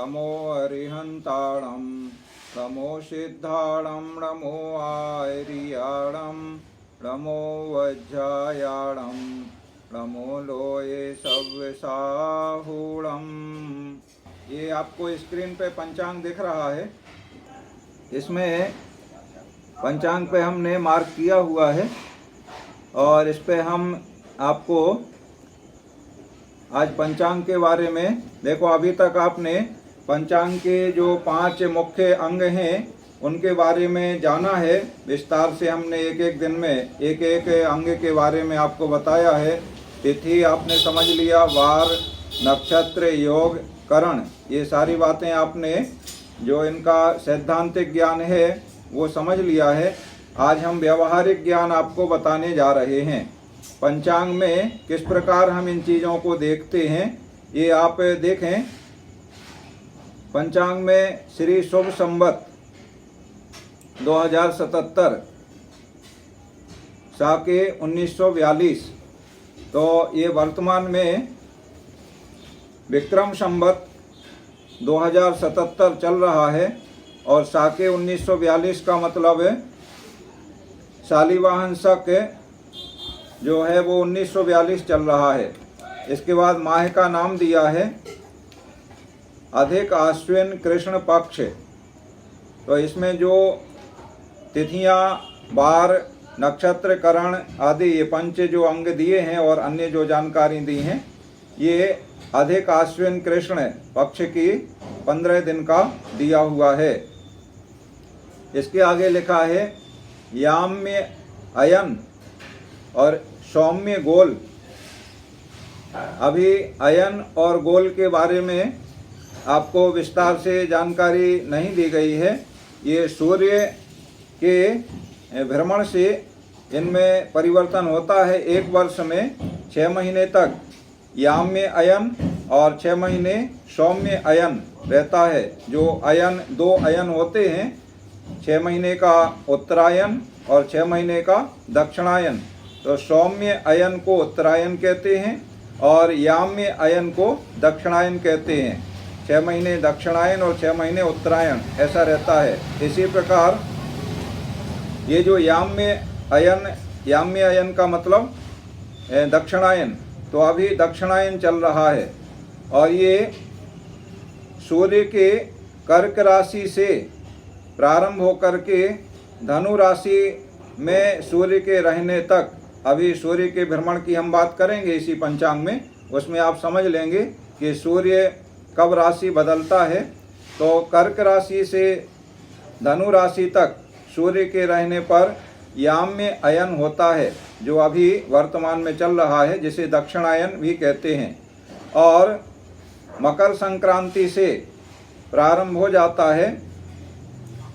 नमो अरिहंताणं नमो सिद्धाणं नमो आर्याणं नमो वज्रायाणं नमो लोये सव्यसाहूणं। ये आपको स्क्रीन पे पंचांग दिख रहा है। इसमें पंचांग पे हमने मार्क किया हुआ है और इस पे हम आपको आज पंचांग के बारे में देखो। अभी तक आपने पंचांग के जो 5 मुख्य अंग हैं उनके बारे में जाना है विस्तार से। हमने एक एक दिन में एक एक अंग के बारे में आपको बताया है। तिथि आपने समझ लिया, वार, नक्षत्र, योग, करण, ये सारी बातें आपने जो इनका सैद्धांतिक ज्ञान है वो समझ लिया है। आज हम व्यवहारिक ज्ञान आपको बताने जा रहे हैं। पंचांग में किस प्रकार हम इन चीज़ों को देखते हैं ये आप देखें। पंचांग में श्री शुभ संवत 2077 साके 1942, तो ये वर्तमान में विक्रम संवत 2077 चल रहा है और साके 1942 का मतलब है शालिवाहन शक जो है वो 1942 चल रहा है। इसके बाद माह का नाम दिया है अधिक आश्विन कृष्ण पक्ष। तो इसमें जो तिथियां, वार, नक्षत्र, करण आदि ये 5 जो अंग दिए हैं और अन्य जो जानकारी दी हैं ये अधिक आश्विन कृष्ण पक्ष की 15 दिन का दिया हुआ है। इसके आगे लिखा है याम्य अयन और सौम्य गोल। अभी अयन और गोल के बारे में आपको विस्तार से जानकारी नहीं दी गई है। ये सूर्य के भ्रमण से इनमें परिवर्तन होता है। एक वर्ष में 6 महीने तक याम्य अयन और 6 महीने सौम्य अयन रहता है। जो अयन 2 अयन होते हैं, 6 महीने का उत्तरायण और 6 महीने का दक्षिणायन। तो सौम्य अयन को उत्तरायण कहते हैं और याम्य अयन को दक्षिणायन कहते हैं। 6 महीने दक्षिणायन और 6 महीने उत्तरायण ऐसा रहता है। इसी प्रकार ये जो याम्य अयन का मतलब दक्षिणायन, तो अभी दक्षिणायन चल रहा है और ये सूर्य के कर्क राशि से प्रारंभ होकर के धनु राशि में सूर्य के रहने तक, अभी सूर्य के भ्रमण की हम बात करेंगे इसी पंचांग में, उसमें आप समझ लेंगे कि सूर्य कब राशि बदलता है। तो कर्क राशि से धनु राशि तक सूर्य के रहने पर याम्य अयन होता है जो अभी वर्तमान में चल रहा है, जिसे दक्षिणायन भी कहते हैं। और मकर संक्रांति से प्रारंभ हो जाता है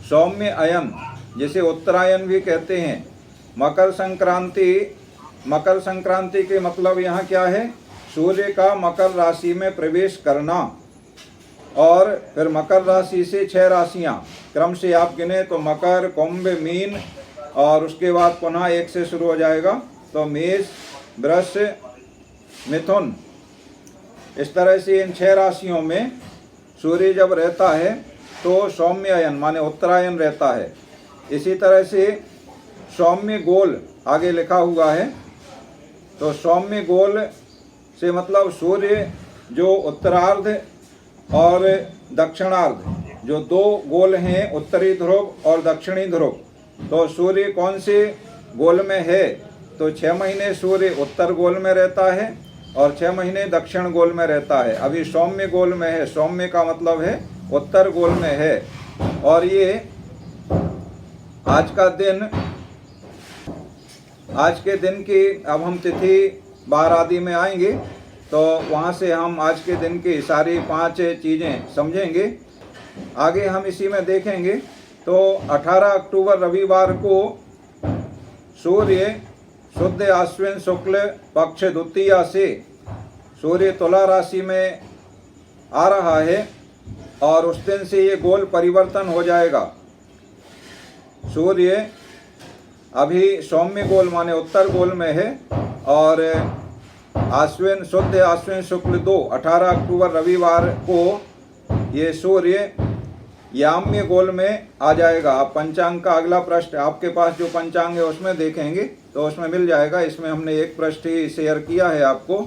सौम्य अयन, जिसे उत्तरायण भी कहते हैं। मकर संक्रांति के मतलब यहाँ क्या है? सूर्य का मकर राशि में प्रवेश करना। और फिर मकर राशि से 6 राशियाँ क्रम से आप गिने तो मकर, कुंभ, मीन और उसके बाद पुनः 1 से शुरू हो जाएगा तो मेष, वृष, मिथुन। इस तरह से इन 6 राशियों में सूर्य जब रहता है तो सौम्य अयन माने उत्तरायण रहता है। इसी तरह से सौम्य गोल आगे लिखा हुआ है। तो सौम्य गोल से मतलब सूर्य जो उत्तरार्ध और दक्षिणार्ध जो 2 गोल हैं, उत्तरी ध्रुव और दक्षिणी ध्रुव, तो सूर्य कौन से गोल में है? तो 6 महीने सूर्य उत्तर गोल में रहता है और 6 महीने दक्षिण गोल में रहता है। अभी सौम्य गोल में है। सौम्य का मतलब है उत्तर गोल में है। और ये आज के दिन की, अब हम तिथि वार आदि में आएंगे तो वहाँ से हम आज के दिन की सारी 5 चीज़ें समझेंगे। आगे हम इसी में देखेंगे। तो 18 अक्टूबर रविवार को सूर्य शुद्ध आश्विन शुक्ल पक्ष द्वितीया से सूर्य तुला राशि में आ रहा है और उस दिन से ये गोल परिवर्तन हो जाएगा। सूर्य अभी सौम्य गोल माने उत्तर गोल में है और शुद्ध आश्विन शुक्ल 2 18 अक्टूबर रविवार को ये सूर्य याम्य गोल में आ जाएगा। आप पंचांग का अगला पृष्ठ आपके पास जो पंचांग है उसमें देखेंगे तो उसमें मिल जाएगा। इसमें हमने एक पृष्ठ ही शेयर किया है आपको।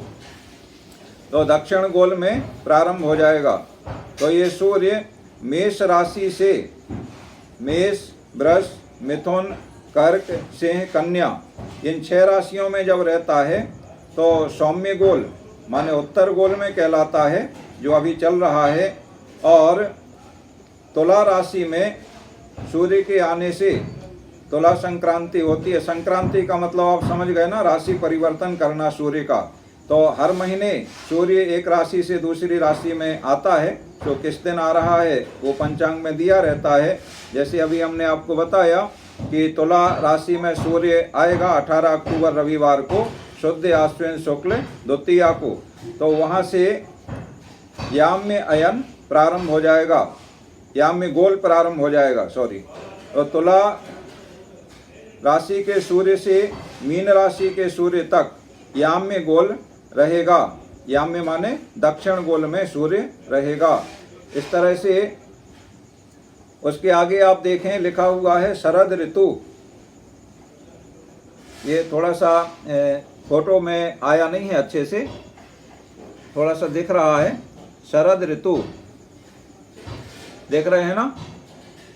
तो दक्षिण गोल में प्रारंभ हो जाएगा। तो ये सूर्य मेष राशि से, मेष, वृष, मिथुन, कर्क, सिंह, कन्या, इन 6 राशियों में जब रहता है तो सौम्य गोल माने उत्तर गोल में कहलाता है, जो अभी चल रहा है। और तुला राशि में सूर्य के आने से तुला संक्रांति होती है। संक्रांति का मतलब आप समझ गए ना, राशि परिवर्तन करना सूर्य का। तो हर महीने सूर्य एक राशि से दूसरी राशि में आता है। तो किस दिन आ रहा है वो पंचांग में दिया रहता है। जैसे अभी हमने आपको बताया कि तुला राशि में सूर्य आएगा 18 अक्टूबर रविवार को, शुद्ध आश्विन शुक्ल द्वितीया को। तो वहाँ से याम्य अयन प्रारंभ हो जाएगा, याम्य गोल प्रारंभ हो जाएगा, सॉरी। तो तुला राशि के सूर्य से मीन राशि के सूर्य तक याम्य गोल रहेगा। याम्य माने दक्षिण गोल में सूर्य रहेगा। इस तरह से उसके आगे आप देखें लिखा हुआ है शरद ऋतु। ये थोड़ा सा फोटो में आया नहीं है अच्छे से, थोड़ा सा दिख रहा है। शरद ऋतु देख रहे हैं ना।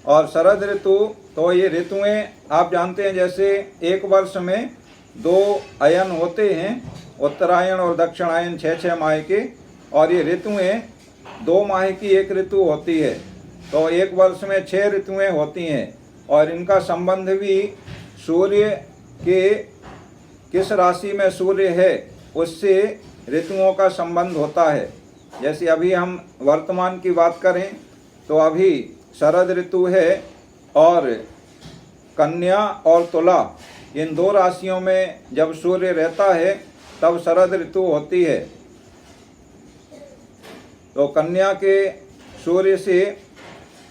और शरद ऋतु, तो ये ऋतुएं आप जानते हैं, जैसे एक वर्ष में 2 अयन होते हैं, उत्तरायण और दक्षिणायन 6-6 माह के। और ये ऋतुएं 2 माह की एक ऋतु होती है। तो एक वर्ष में 6 ऋतुएं होती हैं। और इनका संबंध भी सूर्य के किस राशि में सूर्य है उससे ऋतुओं का संबंध होता है। जैसे अभी हम वर्तमान की बात करें तो अभी शरद ऋतु है, और कन्या और तुला इन 2 राशियों में जब सूर्य रहता है तब शरद ऋतु होती है। तो कन्या के सूर्य से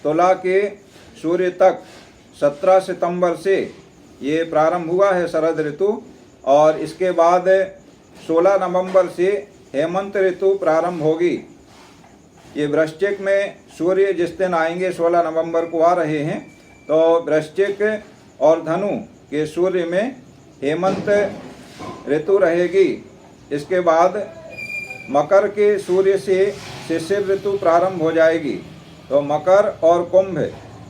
तुला के सूर्य तक 17 सितंबर से ये प्रारंभ हुआ है शरद ऋतु। और इसके बाद 16 नवंबर से हेमंत ऋतु प्रारंभ होगी। ये वृश्चिक में सूर्य जिस दिन आएंगे 16 नवंबर को आ रहे हैं, तो वृश्चिक और धनु के सूर्य में हेमंत ऋतु रहेगी। इसके बाद मकर के सूर्य से शिशिर ऋतु प्रारंभ हो जाएगी। तो मकर और कुंभ,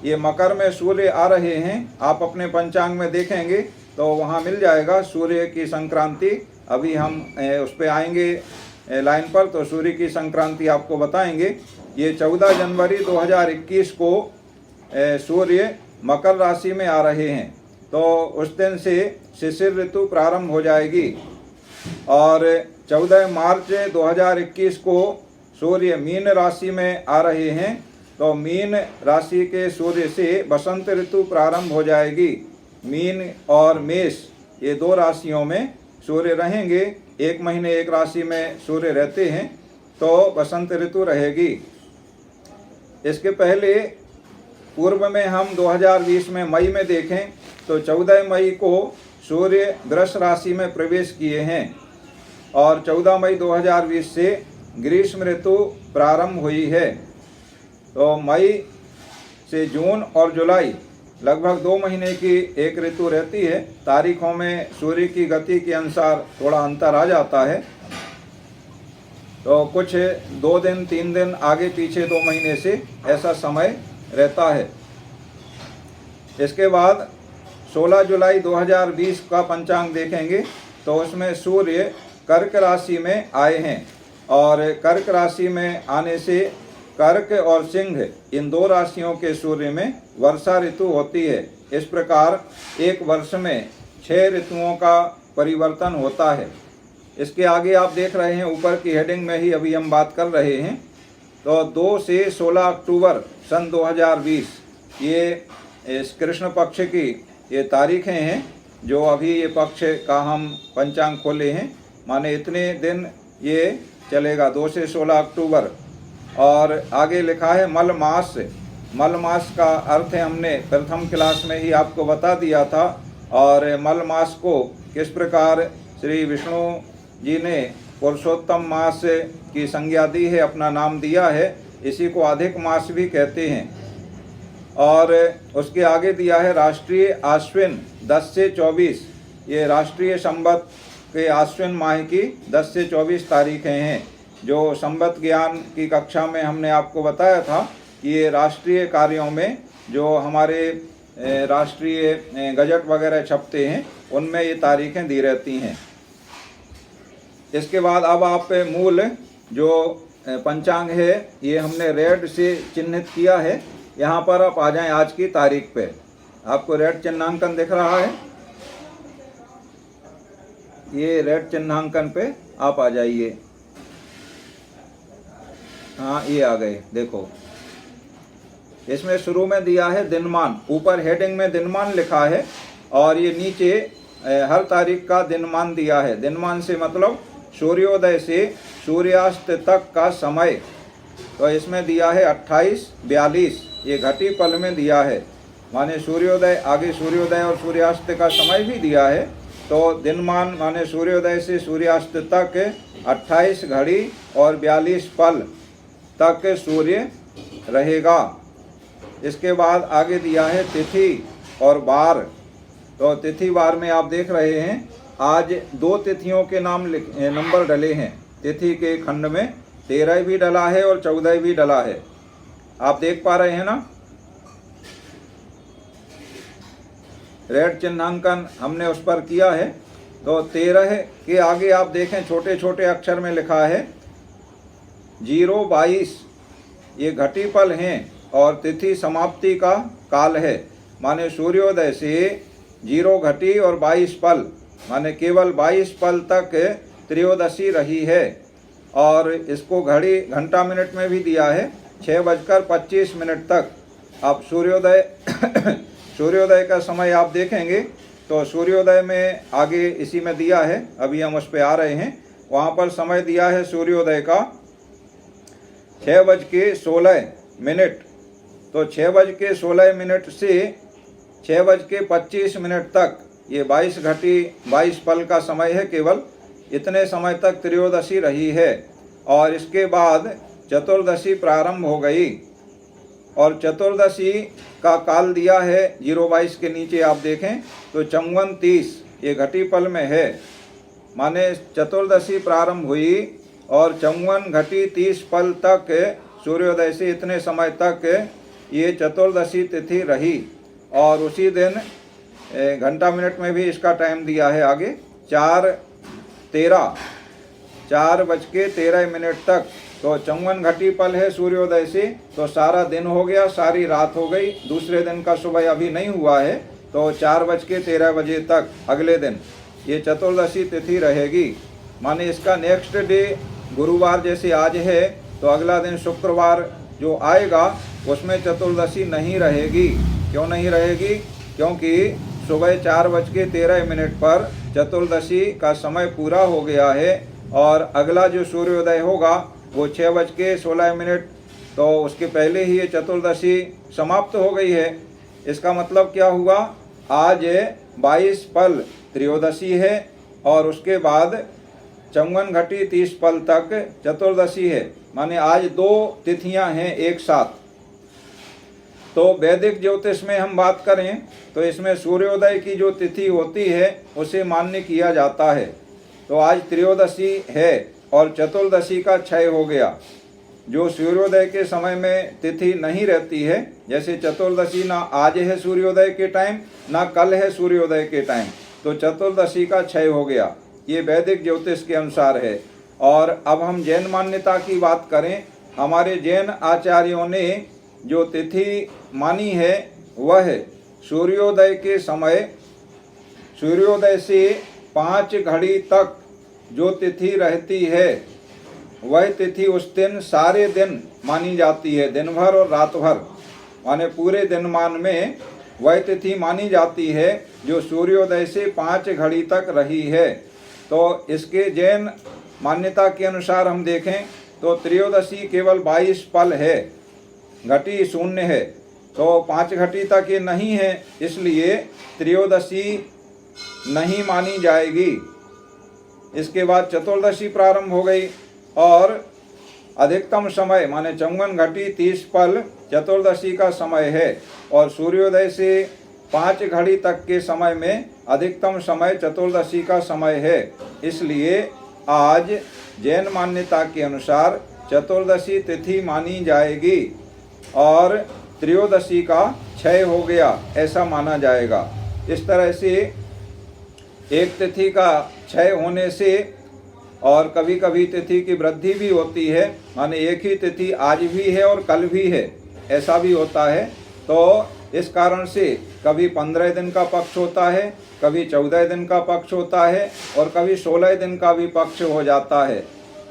ये मकर में सूर्य आ रहे हैं। आप अपने पंचांग में देखेंगे तो वहाँ मिल जाएगा सूर्य की संक्रांति। अभी हम उस पर आएंगे लाइन पर, तो सूर्य की संक्रांति आपको बताएंगे। ये 14 जनवरी 2021 को सूर्य मकर राशि में आ रहे हैं। तो उस दिन से शिशिर ऋतु प्रारंभ हो जाएगी। और 14 मार्च 2021 को सूर्य मीन राशि में आ रहे हैं। तो मीन राशि के सूर्य से बसंत ऋतु प्रारंभ हो जाएगी। मीन और मेष ये 2 राशियों में सूर्य रहेंगे। एक महीने एक राशि में सूर्य रहते हैं, तो बसंत ऋतु रहेगी। इसके पहले पूर्व में हम 2020 में मई में देखें तो 14 मई को सूर्य वृष राशि में प्रवेश किए हैं। और 14 मई 2020 से ग्रीष्म ऋतु प्रारंभ हुई है। तो मई से जून और जुलाई लगभग 2 महीने की एक ऋतु रहती है। तारीखों में सूर्य की गति के अनुसार थोड़ा अंतर आ जाता है। तो कुछ 2 दिन 3 दिन आगे पीछे 2 महीने से ऐसा समय रहता है। इसके बाद 16 जुलाई 2020 का पंचांग देखेंगे तो उसमें सूर्य कर्क राशि में आए हैं। और कर्क राशि में आने से कर्क और सिंह इन 2 राशियों के सूर्य में वर्षा ऋतु होती है। इस प्रकार एक वर्ष में 6 ऋतुओं का परिवर्तन होता है। इसके आगे आप देख रहे हैं ऊपर की हेडिंग में ही अभी हम बात कर रहे हैं। तो 2 से 16 अक्टूबर सन 2020 ये इस कृष्ण पक्ष की ये तारीखें हैं जो अभी ये पक्ष का हम पंचांग खोले हैं। माने इतने दिन ये चलेगा 2 से 16 अक्टूबर। और आगे लिखा है मल मास। मल मास का अर्थ है हमने प्रथम क्लास में ही आपको बता दिया था। और मल मास को किस प्रकार श्री विष्णु जी ने पुरुषोत्तम मास की संज्ञा दी है, अपना नाम दिया है। इसी को अधिक मास भी कहते हैं। और उसके आगे दिया है राष्ट्रीय आश्विन 10 से 24, ये राष्ट्रीय संवत के आश्विन माह की 10 से 24 तारीखें हैं। जो संवत ज्ञान की कक्षा में हमने आपको बताया था कि ये राष्ट्रीय कार्यों में जो हमारे राष्ट्रीय गजट वगैरह छपते हैं उनमें ये तारीखें दी रहती हैं। इसके बाद अब आप मूल जो पंचांग है ये हमने रेड से चिन्हित किया है। यहाँ पर आप आ जाएं आज की तारीख पे, आपको रेड चिन्हांकन दिख रहा है, ये रेड चिन्हांकन पे आप आ जाइए। हाँ ये आ गए, देखो इसमें शुरू में दिया है दिनमान, ऊपर हेडिंग में दिनमान लिखा है और ये नीचे हर तारीख का दिनमान दिया है। दिनमान से मतलब सूर्योदय से सूर्यास्त तक का समय। तो इसमें दिया है 28:42, ये घटी पल में दिया है, माने सूर्योदय, आगे सूर्योदय और सूर्यास्त का समय भी दिया है। तो दिनमान माने सूर्योदय से सूर्यास्त तक 28 घड़ी और 42 पल तक सूर्य रहेगा। इसके बाद आगे दिया है तिथि और वार। तो तिथि वार में आप देख रहे हैं आज 2 तिथियों के नंबर डले हैं। तिथि के खंड में 13 भी डला है और 14 भी डला है, आप देख पा रहे हैं ना। रेड चिन्हांकन हमने उस पर किया है। तो 13 के आगे आप देखें छोटे छोटे अक्षर में लिखा है 0:22, ये घटी पल हैं और तिथि समाप्ति का काल है, माने सूर्योदय से 0 घटी और 22 पल, माने केवल 22 पल तक त्रयोदशी रही है। और इसको घड़ी घंटा मिनट में भी दिया है 6:25 तक। आप सूर्योदय का समय आप देखेंगे तो सूर्योदय में आगे इसी में दिया है, अभी हम उस पर आ रहे हैं। वहाँ पर समय दिया है सूर्योदय का 6:16। तो 6:16 से 6:25 तक ये 22 घटी 22 पल का समय है केवल। इतने समय तक त्रयोदशी रही है और इसके बाद चतुर्दशी प्रारंभ हो गई। और चतुर्दशी का काल दिया है 0:22 के नीचे आप देखें तो 54:30, ये घटी पल में है, माने चतुर्दशी प्रारंभ हुई और 54 घटी 30 पल तक सूर्योदय से इतने समय तक ये चतुर्दशी तिथि रही। और उसी दिन घंटा मिनट में भी इसका टाइम दिया है आगे 4:13 तक। तो 54 घटी पल है सूर्योदय से, तो सारा दिन हो गया, सारी रात हो गई। दूसरे दिन का सुबह अभी नहीं हुआ है, तो 4:13 तक अगले दिन ये चतुर्दशी तिथि रहेगी। माने इसका नेक्स्ट डे गुरुवार जैसे आज है तो अगला दिन शुक्रवार जो आएगा उसमें चतुर्दशी नहीं रहेगी। क्यों नहीं रहेगी? क्योंकि सुबह 4:13 पर चतुर्दशी का समय पूरा हो गया है और अगला जो सूर्योदय होगा वो 6:16, तो उसके पहले ही ये चतुर्दशी समाप्त हो गई है। इसका मतलब क्या हुआ? आज 22 पल त्रयोदशी है और उसके बाद 54 घटी 30 पल तक चतुर्दशी है, माने आज 2 तिथियां हैं एक साथ। तो वैदिक ज्योतिष में हम बात करें तो इसमें सूर्योदय की जो तिथि होती है उसे मान्य किया जाता है। तो आज त्रयोदशी है और चतुर्दशी का क्षय हो गया। जो सूर्योदय के समय में तिथि नहीं रहती है, जैसे चतुर्दशी ना आज है सूर्योदय के टाइम ना कल है सूर्योदय के टाइम, तो चतुर्दशी का क्षय हो गया। ये वैदिक ज्योतिष के अनुसार है। और अब हम जैन मान्यता की बात करें, हमारे जैन आचार्यों ने जो तिथि मानी है वह सूर्योदय के समय, सूर्योदय से 5 घड़ी तक जो तिथि रहती है वह तिथि उस दिन सारे दिन मानी जाती है, दिन भर और रात भर, माने पूरे दिनमान में वह तिथि मानी जाती है जो सूर्योदय से 5 घड़ी तक रही है। तो इसके जैन मान्यता के अनुसार हम देखें तो त्रयोदशी केवल 22 पल है, घटी 0 है, तो 5 घटी तक ये नहीं है, इसलिए त्रयोदशी नहीं मानी जाएगी। इसके बाद चतुर्दशी प्रारंभ हो गई और अधिकतम समय माने 54 घटी 30 पल चतुर्दशी का समय है और सूर्योदय से 5 घड़ी तक के समय में अधिकतम समय चतुर्दशी का समय है। इसलिए आज जैन मान्यता के अनुसार चतुर्दशी तिथि मानी जाएगी और त्रयोदशी का क्षय हो गया ऐसा माना जाएगा। इस तरह से एक तिथि का क्षय होने से और कभी कभी तिथि की वृद्धि भी होती है, माने एक ही तिथि आज भी है और कल भी है, ऐसा भी होता है। तो इस कारण से कभी 15 दिन का पक्ष होता है, कभी 14 दिन का पक्ष होता है और कभी 16 दिन का भी पक्ष हो जाता है।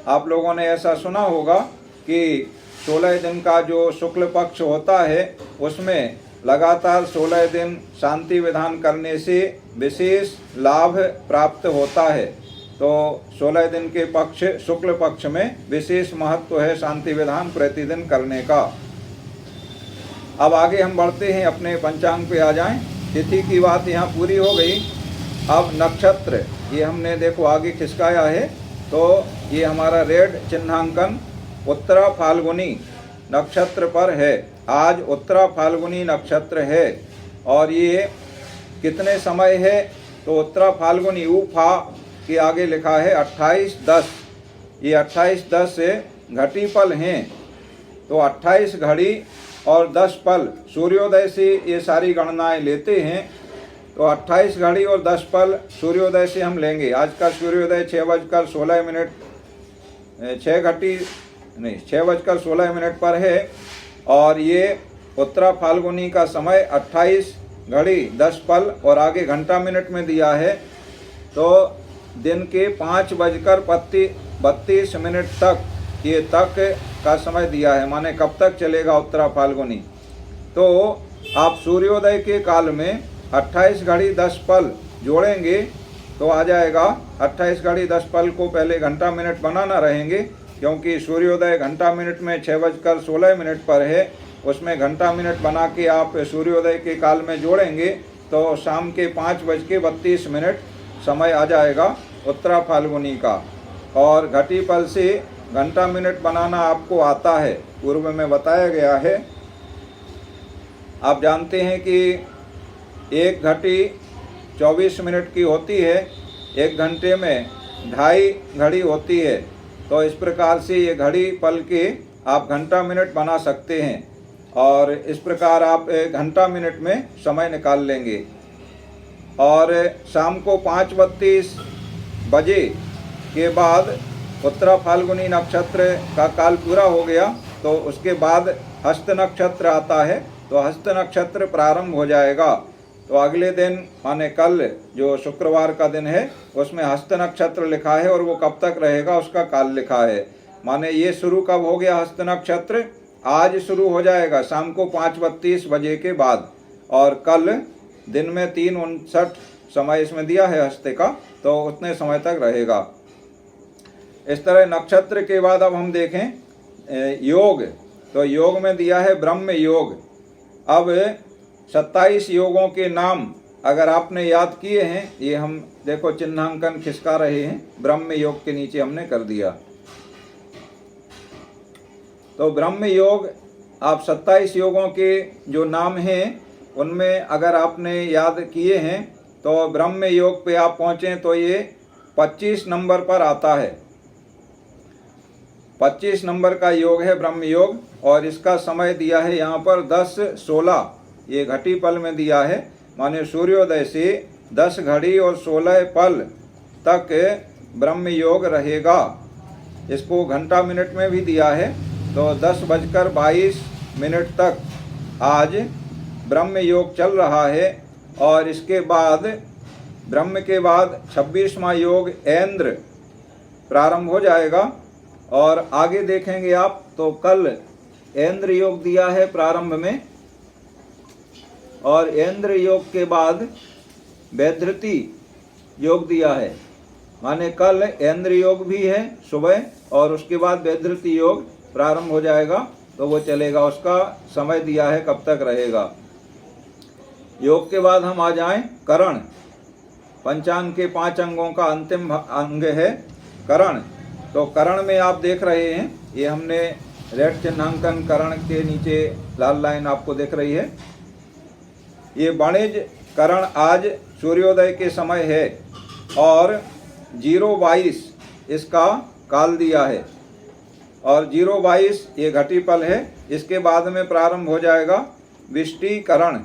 आप लोगों ने ऐसा सुना होगा कि 16 दिन का जो शुक्ल पक्ष होता है उसमें लगातार 16 दिन शांति विधान करने से विशेष लाभ प्राप्त होता है। तो 16 दिन के पक्ष शुक्ल पक्ष में विशेष महत्व है शांति विधान प्रतिदिन करने का। अब आगे हम बढ़ते हैं, अपने पंचांग पे आ जाएं। तिथि की बात यहाँ पूरी हो गई। अब नक्षत्र ये हमने देखो आगे खिसकाया है, तो ये हमारा रेड चिन्हांकन उत्तरा फाल्गुनी नक्षत्र पर है। आज उत्तरा फाल्गुनी नक्षत्र है और ये कितने समय है, तो उत्तरा फाल्गुनी उफा के आगे लिखा है 28-10। ये 28-10 से घटी पल हैं, तो 28 घड़ी और 10 पल सूर्योदय से ये सारी गणनाएं लेते हैं। तो 28 घड़ी और 10 पल सूर्योदय से हम लेंगे। आज का सूर्योदय 6:16 6:16 पर है और ये उत्तरा फाल्गुनी का समय 28 घड़ी 10 पल और आगे घंटा मिनट में दिया है। तो दिन के 5:32 तक ये तक का समय दिया है, माने कब तक चलेगा उत्तरा फाल्गुनी। तो आप सूर्योदय के काल में 28 घड़ी 10 पल जोड़ेंगे तो आ जाएगा 28 घड़ी 10 पल को पहले घंटा मिनट बनाना रहेंगे, क्योंकि सूर्योदय घंटा मिनट में 6:16 पर है। उसमें घंटा मिनट बना के आप सूर्योदय के काल में जोड़ेंगे तो शाम के 5:32 समय आ जाएगा उत्तरा फाल्गुनी का। और घटी पल से घंटा मिनट बनाना आपको आता है, पूर्व में बताया गया है। आप जानते हैं कि एक घटी 24 मिनट की होती है, एक घंटे में 2.5 घड़ी होती है। तो इस प्रकार से ये घड़ी पल के आप घंटा मिनट बना सकते हैं और इस प्रकार आप घंटा मिनट में समय निकाल लेंगे। और शाम को 5:32 बजे के बाद उत्तरा फाल्गुनी नक्षत्र का काल पूरा हो गया, तो उसके बाद हस्त नक्षत्र आता है, तो हस्त नक्षत्र प्रारंभ हो जाएगा। तो अगले दिन माने कल जो शुक्रवार का दिन है उसमें हस्त नक्षत्र लिखा है और वो कब तक रहेगा उसका काल लिखा है। माने ये शुरू कब हो गया हस्त नक्षत्र, आज शुरू हो जाएगा शाम को 5:32 बजे के बाद और कल दिन में 3:59 समय इसमें दिया है हस्ते का, तो उतने समय तक रहेगा। इस तरह नक्षत्र के बाद अब हम देखें योग, तो योग में दिया है ब्रह्म योग। अब 27 योगों के नाम अगर आपने याद किए हैं, ये हम देखो चिन्हांकन खिसका रहे हैं, ब्रह्म योग के नीचे हमने कर दिया। तो ब्रह्म योग आप 27 योगों के जो नाम हैं उनमें अगर आपने याद किए हैं तो ब्रह्म योग पे आप पहुँचें तो ये 25 नंबर पर आता है। 25 नंबर का योग है ब्रह्म योग और इसका समय दिया है यहाँ पर 10:16, ये घटी पल में दिया है, माने सूर्योदय से 10 घड़ी और 16 पल तक ब्रह्म योग रहेगा। इसको घंटा मिनट में भी दिया है, तो 10:22 तक आज ब्रह्म योग चल रहा है। और इसके बाद ब्रह्म के बाद 26वां योग ऐन्द्र प्रारंभ हो जाएगा और आगे देखेंगे आप तो कल ऐन्द्र योग दिया है प्रारंभ में और ऐन्द्र योग के बाद वैधृति योग दिया है, माने कल ऐन्द्र योग भी है सुबह और उसके बाद वैधृति योग प्रारंभ हो जाएगा, तो वो चलेगा, उसका समय दिया है कब तक रहेगा। योग के बाद हम आ जाएं करण, पंचांग के 5 अंगों का अंतिम अंग है करण। तो करण में आप देख रहे हैं ये हमने रेड चिन्हांकन करण के नीचे लाल लाइन आपको दिख रही है। ये वाणिज करण आज सूर्योदय के समय है और 0:22 इसका काल दिया है और 0:22 ये घटीपल है। इसके बाद में प्रारंभ हो जाएगा विष्टिकरण।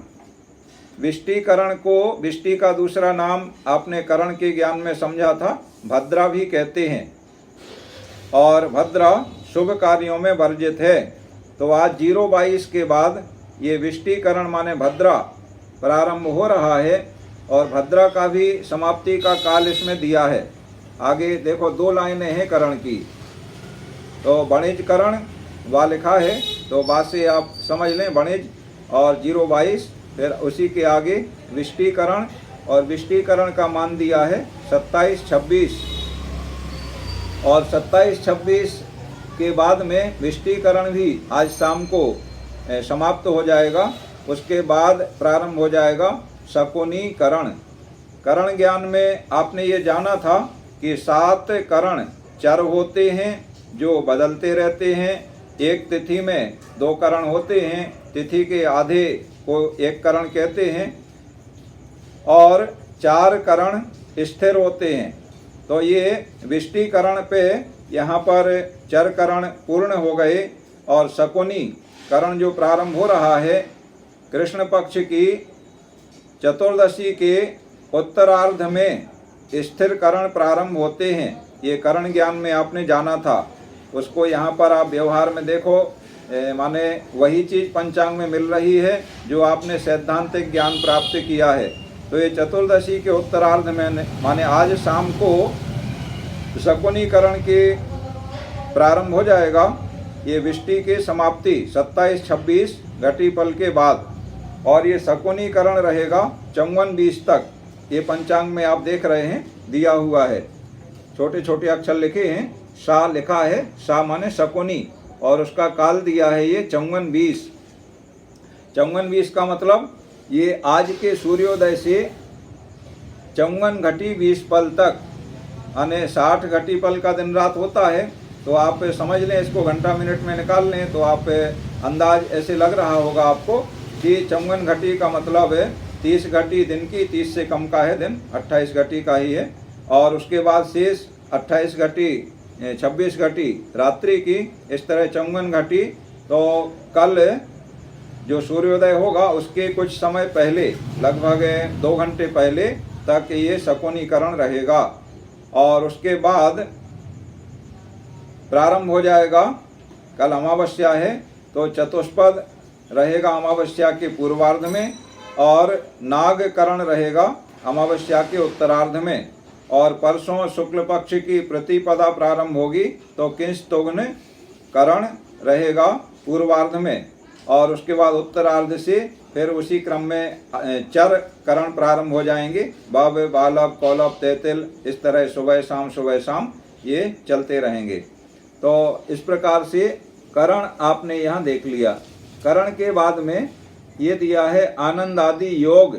विष्टिकरण को विष्टि का दूसरा नाम आपने करण के ज्ञान में समझा था, भद्रा भी कहते हैं और भद्रा शुभ कार्यों में वर्जित है। तो आज 0:22 के बाद ये विष्टिकरण माने भद्रा प्रारंभ हो रहा है और भद्रा का भी समाप्ति का काल इसमें दिया है। आगे देखो 2 लाइनें हैं करण की, तो वणिज करण वा लिखा है, तो बा से आप समझ लें वणिज और 0:22, फिर उसी के आगे विष्टिकरण और विष्टिकरण का मान दिया है 27-26 और 27-26 के बाद में विष्टिकरण भी आज शाम को समाप्त हो जाएगा। उसके बाद प्रारंभ हो जाएगा शकुनीकरण। करण ज्ञान में आपने ये जाना था कि 7 करण चर होते हैं जो बदलते रहते हैं। एक तिथि में 2 करण होते हैं, तिथि के आधे को एक करण कहते हैं और 4 करण स्थिर होते हैं। तो ये विष्टिकरण पे यहाँ पर चर करण पूर्ण हो गए और शकुनी करण जो प्रारंभ हो रहा है कृष्ण पक्ष की चतुर्दशी के उत्तरार्ध में स्थिर करण प्रारंभ होते हैं। ये करण ज्ञान में आपने जाना था, उसको यहाँ पर आप व्यवहार में देखो, माने वही चीज़ पंचांग में मिल रही है जो आपने सैद्धांतिक ज्ञान प्राप्त किया है। तो ये चतुर्दशी के उत्तरार्ध में माने आज शाम को शकुनीकरण के प्रारंभ हो जाएगा। ये विष्टि की समाप्ति 27-26 घटीपल के बाद और ये शकुनीकरण रहेगा 54-20 तक। ये पंचांग में आप देख रहे हैं दिया हुआ है, छोटे छोटे अक्षर लिखे हैं, सा लिखा है, सा माने शकुनी और उसका काल दिया है ये 54-20। 54-20 का मतलब ये आज के सूर्योदय से 54 घटी 20 पल तक, यानी 60 घटी पल का दिन रात होता है। तो आप समझ लें, इसको घंटा मिनट में निकाल लें तो आप अंदाज ऐसे लग रहा होगा आपको कि 54 घटी का मतलब है 30 घटी दिन की, 30 से कम का है दिन, 28 घटी का ही है और उसके बाद शेष 28 घटी 26 घटी रात्रि की, इस तरह 54 घटी। तो कल जो सूर्योदय होगा उसके कुछ समय पहले, लगभग 2 घंटे पहले तक ये शकुनीकरण रहेगा और उसके बाद प्रारंभ हो जाएगा। कल अमावस्या है तो चतुष्पद रहेगा अमावस्या के पूर्वार्ध में और नागकरण रहेगा अमावस्या के उत्तरार्ध में और परसों शुक्ल पक्ष की प्रतिपदा प्रारंभ होगी तो किंस्तुग्न करण रहेगा पूर्वार्ध में और उसके बाद उत्तरार्ध से फिर उसी क्रम में चर करण प्रारंभ हो जाएंगे, बब बालब कौलब तैतिल, इस तरह सुबह शाम ये चलते रहेंगे। तो इस प्रकार से करण आपने यहाँ देख लिया। करण के बाद में ये दिया है आनंद आदि योग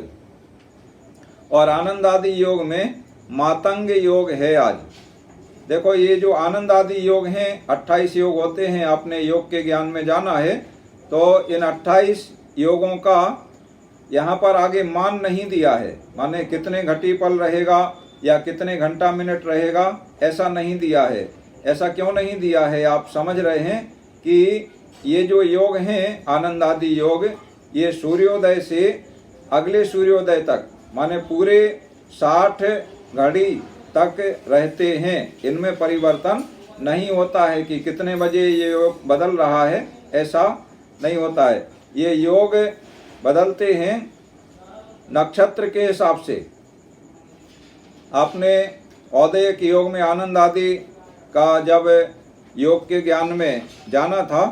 और आनंद आदि योग में मातंग योग है। आज देखो ये जो आनंद आदि योग हैं 28 योग होते हैं, आपने योग के ज्ञान में जाना है। तो इन 28 योगों का यहाँ पर आगे मान नहीं दिया है, माने कितने घटीपल रहेगा या कितने घंटा मिनट रहेगा ऐसा नहीं दिया है। ऐसा क्यों नहीं दिया है, आप समझ रहे हैं कि ये जो योग हैं आनंद आदि योग, ये सूर्योदय से अगले सूर्योदय तक माने पूरे 60 घड़ी तक रहते हैं। इनमें परिवर्तन नहीं होता है कि कितने बजे ये योग बदल रहा है, ऐसा नहीं होता है। ये योग बदलते हैं नक्षत्र के हिसाब से। आपने औदयक योग में आनंद आदि का जब योग के ज्ञान में जाना था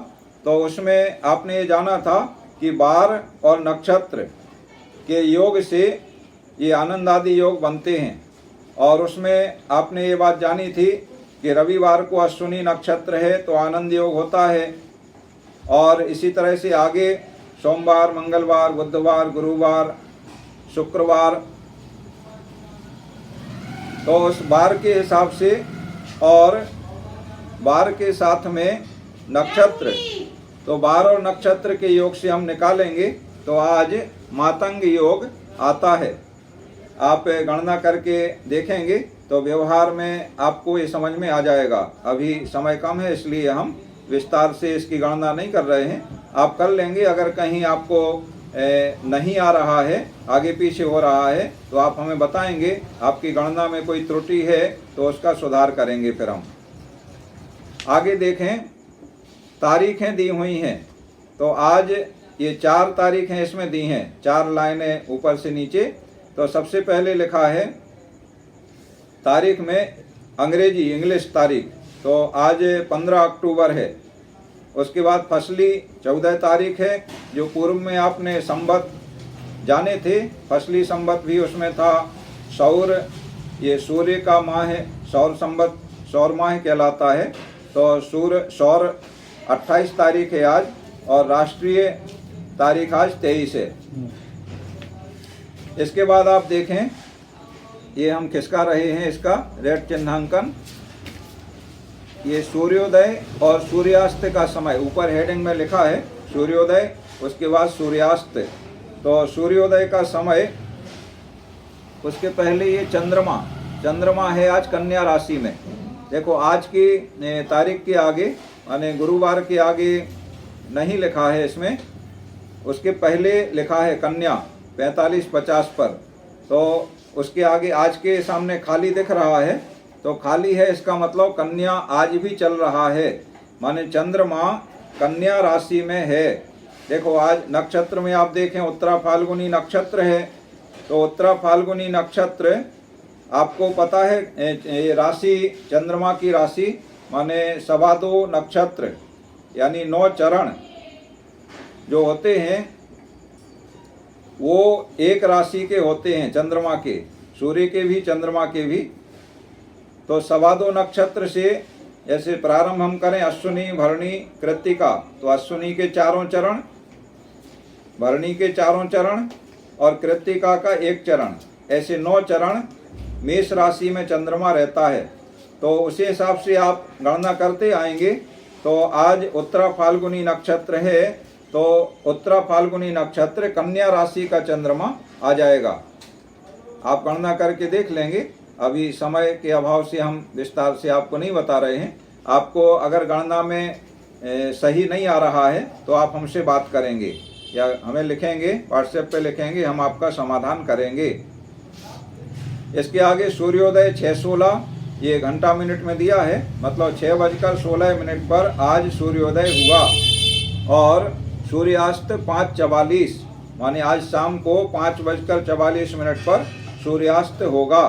तो उसमें आपने ये जाना था कि बार और नक्षत्र के योग से ये आनंद आदि योग बनते हैं और उसमें आपने ये बात जानी थी कि रविवार को अश्विनी नक्षत्र है तो आनंद योग होता है और इसी तरह से आगे सोमवार, मंगलवार, बुधवार, गुरुवार, शुक्रवार, तो उस बार के हिसाब से और बार के साथ में नक्षत्र, तो 12 नक्षत्र के योग से हम निकालेंगे तो आज मातंग योग आता है। आप गणना करके देखेंगे तो व्यवहार में आपको ये समझ में आ जाएगा। अभी समय कम है इसलिए हम विस्तार से इसकी गणना नहीं कर रहे हैं, आप कर लेंगे। अगर कहीं आपको नहीं आ रहा है, आगे पीछे हो रहा है, तो आप हमें बताएंगे। आपकी गणना में कोई त्रुटि है तो उसका सुधार करेंगे। फिर हम आगे देखें, तारीखें दी हुई हैं। तो आज ये 4 तारीखें इसमें दी हैं, 4 लाइनें ऊपर से नीचे। तो सबसे पहले लिखा है तारीख में अंग्रेजी इंग्लिश तारीख, तो आज 15 अक्टूबर है। उसके बाद फसली 14 तारीख है, जो पूर्व में आपने संवत जाने थे, फसली संवत भी उसमें था। सौर, ये सूर्य का माह है, सौर संवत सौर माह कहलाता है। तो सौर 28 तारीख है आज, और राष्ट्रीय तारीख आज 23 है। इसके बाद आप देखें, ये हम खिसका रहे हैं इसका रेड चिन्हांकन, ये सूर्योदय और सूर्यास्त का समय ऊपर हेडिंग में लिखा है, सूर्योदय उसके बाद सूर्यास्त। तो सूर्योदय का समय, उसके पहले ये चंद्रमा है आज कन्या राशि में। देखो आज की तारीख के आगे यानी गुरुवार के आगे नहीं लिखा है इसमें, उसके पहले लिखा है कन्या 45-50 पर। तो उसके आगे आज के सामने खाली दिख रहा है, तो खाली है, इसका मतलब कन्या आज भी चल रहा है, माने चंद्रमा कन्या राशि में है। देखो आज नक्षत्र में आप देखें उत्तरा फाल्गुनी नक्षत्र है। तो उत्तरा फाल्गुनी नक्षत्र आपको पता है, ये राशि चंद्रमा की राशि माने 2.25 नक्षत्र यानी 9 चरण जो होते हैं वो एक राशि के होते हैं, चंद्रमा के, सूर्य के भी चंद्रमा के भी। तो 2.25 नक्षत्र से जैसे प्रारंभ हम करें अश्विनी भरणी कृत्तिका, तो अश्विनी के 4 चरण, भरणी के 4 चरण और कृत्तिका का 1 चरण, ऐसे 9 चरण मेष राशि में चंद्रमा रहता है। तो उसी हिसाब से आप गणना करते आएंगे। तो आज उत्तरा फाल्गुनी नक्षत्र है, तो उत्तरा फाल्गुनी नक्षत्र कन्या राशि का चंद्रमा आ जाएगा। आप गणना करके देख लेंगे, अभी समय के अभाव से हम विस्तार से आपको नहीं बता रहे हैं। आपको अगर गणना में सही नहीं आ रहा है तो आप हमसे बात करेंगे या हमें लिखेंगे, व्हाट्सएप पे लिखेंगे, हम आपका समाधान करेंगे। इसके आगे सूर्योदय 6:16, ये घंटा मिनट में दिया है, मतलब 6:16 पर आज सूर्योदय हुआ। और सूर्यास्त 5:44 माने आज शाम को 5:44 पर सूर्यास्त होगा।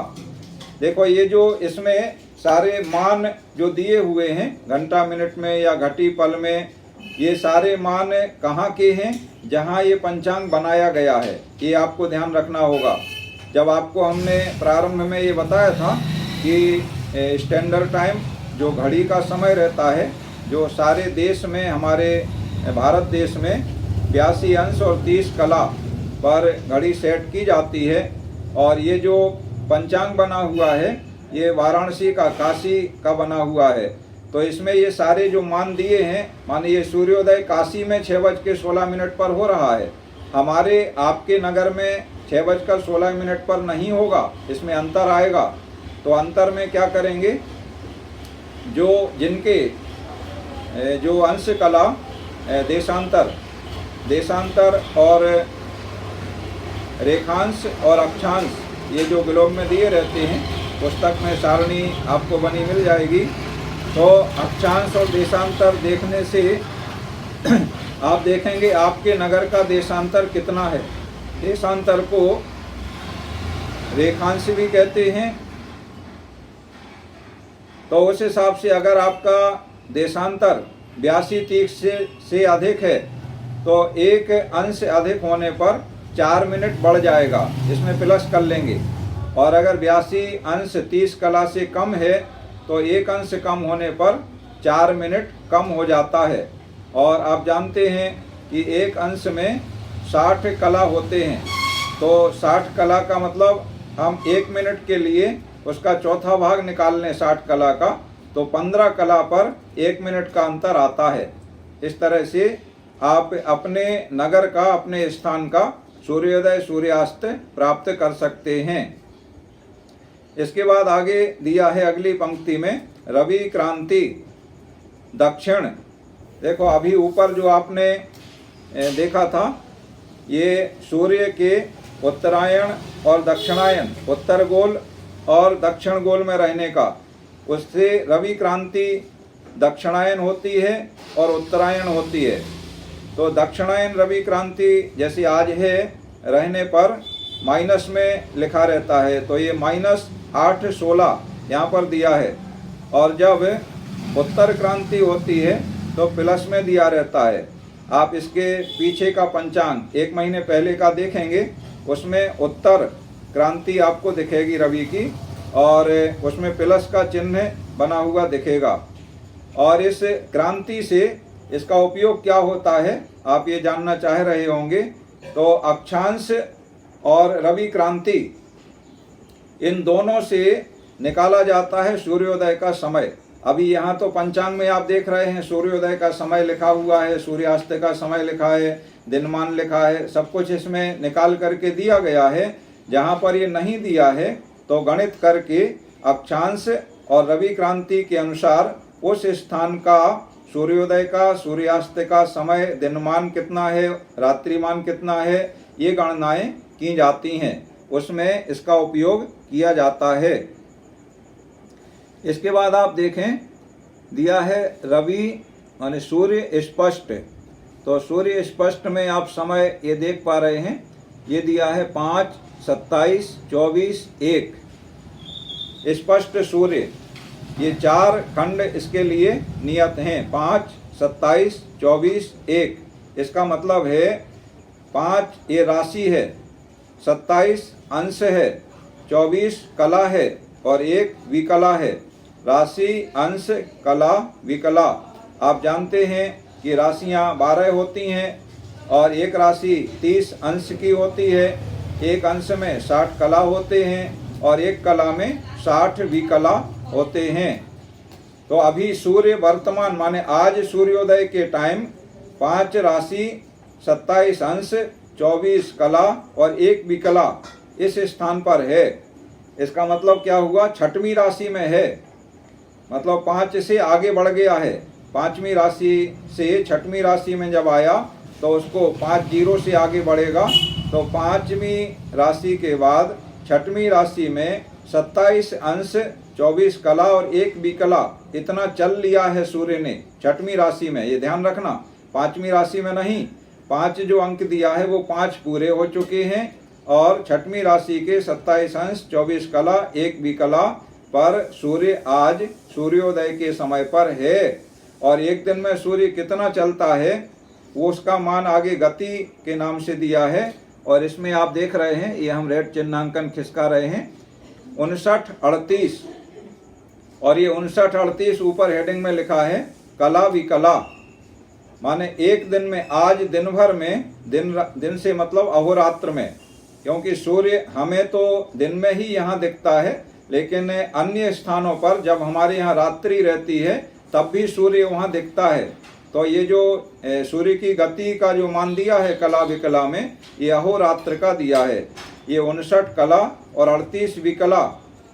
देखो ये जो इसमें सारे मान जो दिए हुए हैं घंटा मिनट में या घटी पल में, ये सारे मान कहाँ के हैं? जहाँ ये पंचांग बनाया गया है, ये आपको ध्यान रखना होगा। जब आपको हमने प्रारंभ में ये बताया था कि स्टैंडर्ड टाइम जो घड़ी का समय रहता है, जो सारे देश में, हमारे भारत देश में 82 अंश और 30 कला पर घड़ी सेट की जाती है। और ये जो पंचांग बना हुआ है ये वाराणसी का, काशी का बना हुआ है। तो इसमें ये सारे जो मान दिए हैं, माने ये सूर्योदय काशी में 6:16 पर हो रहा है, हमारे आपके नगर में 6:16 पर नहीं होगा, इसमें अंतर आएगा। तो अंतर में क्या करेंगे, जो जिनके जो अंश कला देशांतर और रेखांश और अक्षांश, ये जो ग्लोब में दिए रहते हैं, पुस्तक में सारणी आपको बनी मिल जाएगी। तो अक्षांश और देशांतर देखने से आप देखेंगे आपके नगर का देशांतर कितना है। देशांतर को रेखांश भी कहते हैं। तो उस हिसाब से अगर आपका देशांतर 82-30 से अधिक है तो 1 अंश अधिक होने पर 4 मिनट बढ़ जाएगा, इसमें प्लस कर लेंगे। और अगर 82 अंश 30 कला से कम है तो 1 अंश कम होने पर 4 मिनट कम हो जाता है। और आप जानते हैं कि 1 अंश में 60 कला होते हैं। तो 60 कला का मतलब हम 1 मिनट के लिए उसका चौथा भाग निकाल लें 60 कला का, तो 15 कला पर 1 मिनट का अंतर आता है। इस तरह से आप अपने नगर का, अपने स्थान का सूर्योदय सूर्यास्त प्राप्त कर सकते हैं। इसके बाद आगे दिया है अगली पंक्ति में रवि क्रांति दक्षिण। देखो अभी ऊपर जो आपने देखा था, ये सूर्य के उत्तरायण और दक्षिणायन, उत्तर गोल और दक्षिण गोल में रहने का, उससे रवि क्रांति दक्षिणायन होती है और उत्तरायण होती है। तो दक्षिणायन रवि क्रांति जैसे आज है रहने पर माइनस में लिखा रहता है, तो ये -8-16 यहाँ पर दिया है। और जब उत्तर क्रांति होती है तो प्लस में दिया रहता है। आप इसके पीछे का पंचांग 1 महीने पहले का देखेंगे, उसमें उत्तर क्रांति आपको दिखेगी रवि की, और उसमें प्लस का चिन्ह बना हुआ दिखेगा। और इस क्रांति से इसका उपयोग क्या होता है आप ये जानना चाह रहे होंगे। तो अक्षांश और रवि क्रांति, इन दोनों से निकाला जाता है सूर्योदय का समय। अभी यहाँ तो पंचांग में आप देख रहे हैं सूर्योदय का समय लिखा हुआ है, सूर्यास्त का समय लिखा है, दिनमान लिखा है, सब कुछ इसमें निकाल करके दिया गया है। जहाँ पर ये नहीं दिया है तो गणित करके अक्षांश और रवि क्रांति के अनुसार उस स्थान का सूर्योदय का, सूर्यास्त का समय, दिनमान कितना है, रात्रिमान कितना है, ये गणनाएं की जाती हैं, उसमें इसका उपयोग किया जाता है। इसके बाद आप देखें दिया है रवि माने सूर्य स्पष्ट। तो सूर्य स्पष्ट में आप समय ये देख पा रहे हैं, ये दिया है 5, 27, 24, 1 स्पष्ट सूर्य। ये 4 खंड इसके लिए नियत हैं, 5, 27, 24, 1। इसका मतलब है 5 ये राशि है, 27 अंश है, 24 कला है और 1 विकला है। राशि, अंश, कला, विकला। आप जानते हैं कि राशियां 12 होती हैं और एक राशि 30 अंश की होती है। एक अंश में 60 कला होते हैं और एक कला में 60 विकला होते हैं। तो अभी सूर्य वर्तमान माने आज सूर्योदय के टाइम 5 राशि, 27 अंश, 24 कला और 1 विकला इस स्थान पर है। इसका मतलब क्या हुआ, 6वीं राशि में है, मतलब 5 से आगे बढ़ गया है। 5वीं राशि से 6वीं राशि में जब आया तो उसको 5 जीरो से आगे बढ़ेगा। तो 5वीं राशि के बाद 6वीं राशि में 27 अंश, 24 कला और 1 विकला इतना चल लिया है सूर्य ने 6वीं राशि में। ये ध्यान रखना, 5वीं राशि में नहीं, 5 जो अंक दिया है वो 5 पूरे हो चुके हैं और 6वीं राशि के 27 अंश, 24 कला, 1 विकला पर सूर्य आज सूर्योदय के समय पर है। और एक दिन में सूर्य कितना चलता है वो उसका मान आगे गति के नाम से दिया है। और इसमें आप देख रहे हैं, ये हम रेड चिन्हांकन खिसका रहे हैं, 59-38। और ये 59-38 ऊपर हेडिंग में लिखा है कला विकला, माने एक दिन में, आज दिन भर में, दिन से मतलब अहोरात्र में, क्योंकि सूर्य हमें तो दिन में ही यहाँ दिखता है, लेकिन अन्य स्थानों पर जब हमारे यहाँ रात्रि रहती है तब भी सूर्य वहाँ दिखता है। तो ये जो सूर्य की गति का जो मान दिया है कला विकला में, ये अहोरात्र का दिया है। ये 59 कला और 38 विकला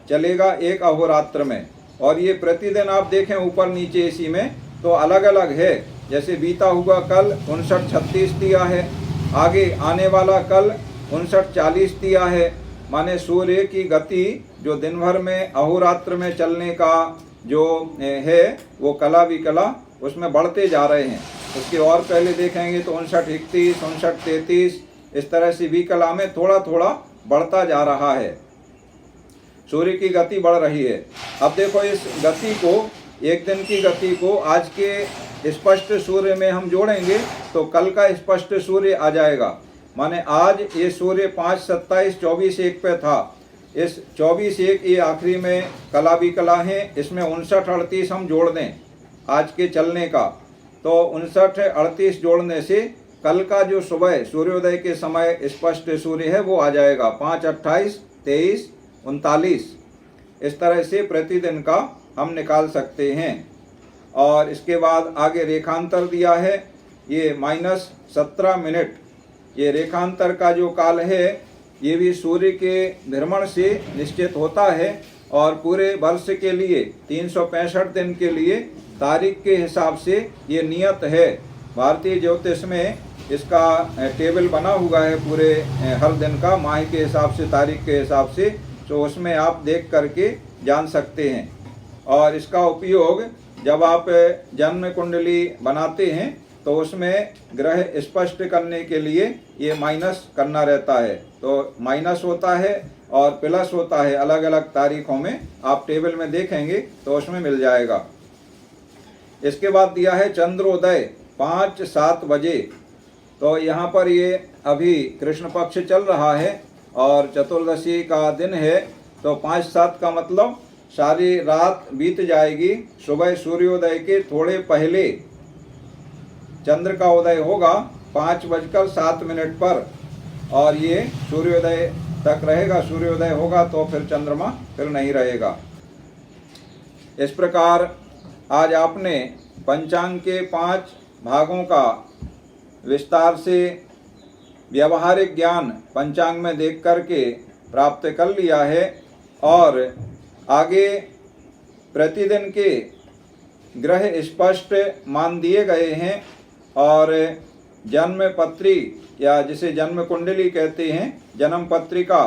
चलेगा एक अहोरात्र में। और ये प्रतिदिन आप देखें ऊपर नीचे इसी में तो अलग अलग है। जैसे बीता हुआ कल 59-36 दिया है, आगे आने वाला कल 59-40 दिया है। माने सूर्य की गति जो दिन भर में अहोरात्र में चलने का जो है वो कला विकला उसमें बढ़ते जा रहे हैं। उसके और पहले देखेंगे तो 59-31, 59-33 इस तरह से विकला में थोड़ा थोड़ा बढ़ता जा रहा है, सूर्य की गति बढ़ रही है। अब देखो इस गति को, एक दिन की गति को आज के स्पष्ट सूर्य में हम जोड़ेंगे तो कल का स्पष्ट सूर्य आ जाएगा। माने आज ये सूर्य 5, 27, 24, 1 पे था, इस 24, 1 ये आखिरी में कला विकला है, इसमें 59-38 हम जोड़ दें आज के चलने का, तो 59-38 जोड़ने से कल का जो सुबह सूर्योदय के समय स्पष्ट सूर्य है वो आ जाएगा 5, 28, 23, 39। इस तरह से प्रतिदिन का हम निकाल सकते हैं। और इसके बाद आगे रेखांतर दिया है, ये -17 मिनट। ये रेखांतर का जो काल है ये भी सूर्य के भ्रमण से निश्चित होता है और पूरे वर्ष के लिए 365 दिन के लिए तारीख के हिसाब से ये नियत है। भारतीय ज्योतिष में इसका टेबल बना हुआ है पूरे हर दिन का, माह के हिसाब से, तारीख के हिसाब से, तो उसमें आप देख करके जान सकते हैं। और इसका उपयोग जब आप जन्म कुंडली बनाते हैं तो उसमें ग्रह स्पष्ट करने के लिए ये माइनस करना रहता है। तो माइनस होता है और प्लस होता है, अलग अलग तारीखों में आप टेबल में देखेंगे तो उसमें मिल जाएगा। इसके बाद दिया है चंद्रोदय 5-7 बजे। तो यहाँ पर ये अभी कृष्ण पक्ष चल रहा है और चतुर्दशी का दिन है, तो 5-7 का मतलब सारी रात बीत जाएगी। सुबह सूर्योदय के थोड़े पहले चंद्र का उदय होगा 5:07 पर, और ये सूर्योदय तक रहेगा। सूर्योदय होगा तो फिर चंद्रमा फिर नहीं रहेगा। इस प्रकार आज आपने पंचांग के 5 भागों का विस्तार से व्यावहारिक ज्ञान पंचांग में देख करके प्राप्त कर लिया है। और आगे प्रतिदिन के ग्रह स्पष्ट मान दिए गए हैं और जन्म पत्री या जिसे जन्म कुंडली कहते हैं, जन्म पत्रिका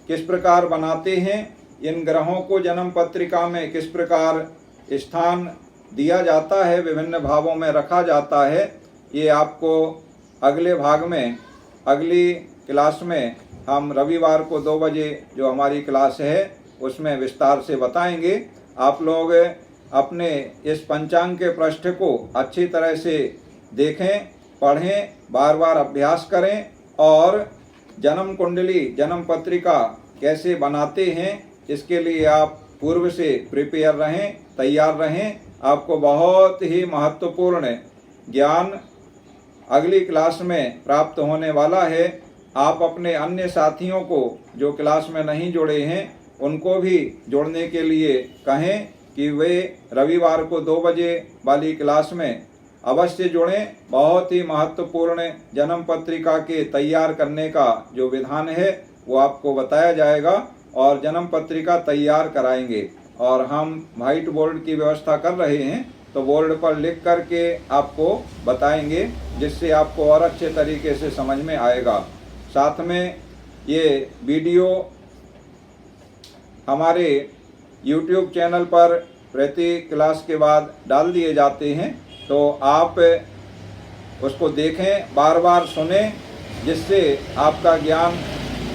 किस प्रकार बनाते हैं, इन ग्रहों को जन्म पत्रिका में किस प्रकार स्थान दिया जाता है, विभिन्न भावों में रखा जाता है, ये आपको अगले भाग में, अगली क्लास में हम रविवार को 2 बजे जो हमारी क्लास है उसमें विस्तार से बताएंगे। आप लोग अपने इस पंचांग के पृष्ठ को अच्छी तरह से देखें, पढ़ें, बार बार अभ्यास करें और जन्म कुंडली, जन्म पत्रिका कैसे बनाते हैं इसके लिए आप पूर्व से प्रिपेयर रहें, तैयार रहें। आपको बहुत ही महत्वपूर्ण ज्ञान अगली क्लास में प्राप्त होने वाला है। आप अपने अन्य साथियों को जो क्लास में नहीं जुड़े हैं उनको भी जुड़ने के लिए कहें कि वे रविवार को 2 बजे वाली क्लास में अवश्य जुड़ें। बहुत ही महत्वपूर्ण जन्म पत्रिका के तैयार करने का जो विधान है वो आपको बताया जाएगा और जन्म पत्रिका तैयार कराएंगे। और हम व्हाइट बोर्ड की व्यवस्था कर रहे हैं, तो बोर्ड पर लिख करके आपको बताएंगे, जिससे आपको और अच्छे तरीके से समझ में आएगा। साथ में ये वीडियो हमारे YouTube चैनल पर प्रति क्लास के बाद डाल दिए जाते हैं, तो आप उसको देखें, बार बार सुनें, जिससे आपका ज्ञान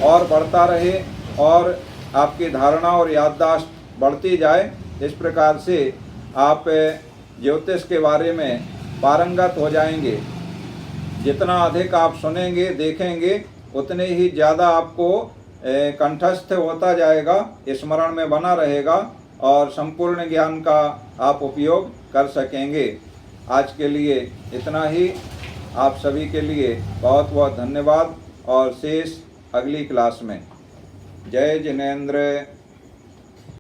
और बढ़ता रहे और आपकी धारणा और याददाश्त बढ़ती जाए। इस प्रकार से आप ज्योतिष के बारे में पारंगत हो जाएंगे। जितना अधिक आप सुनेंगे, देखेंगे, उतने ही ज़्यादा आपको कंठस्थ होता जाएगा, स्मरण में बना रहेगा और संपूर्ण ज्ञान का आप उपयोग कर सकेंगे। आज के लिए इतना ही। आप सभी के लिए बहुत बहुत धन्यवाद और शेष अगली क्लास में। जय जिनेंद्र।